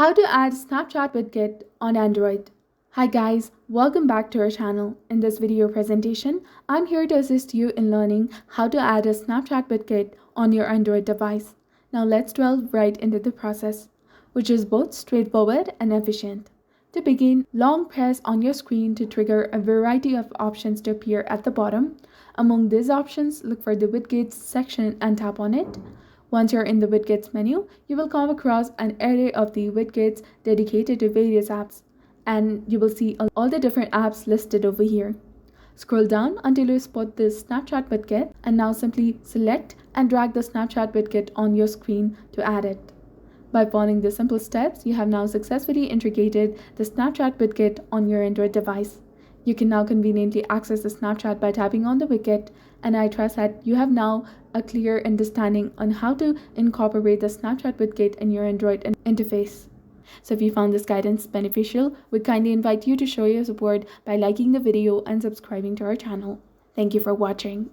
How to add Snapchat widget on Android. Hi guys, welcome back to our channel. In this video presentation, I'm here to assist you in learning how to add a Snapchat widget on your Android device. Now let's delve right into the process, which is both straightforward and efficient. To begin, long press on your screen to trigger a variety of options to appear at the bottom. Among these options, look for the widgets section and tap on it. Once you're in the widgets menu, you will come across an array of the widgets dedicated to various apps, and you will see all the different apps listed over here. Scroll down until you spot this Snapchat widget, and now simply select and drag the Snapchat widget on your screen to add it. By following the simple steps, you have now successfully integrated the Snapchat widget on your Android device. You can now conveniently access the Snapchat by tapping on the widget, and I trust that you have now a clear understanding on how to incorporate the Snapchat widget in your Android interface. So if you found this guidance beneficial, we kindly invite you to show your support by liking the video and subscribing to our channel. Thank you for watching.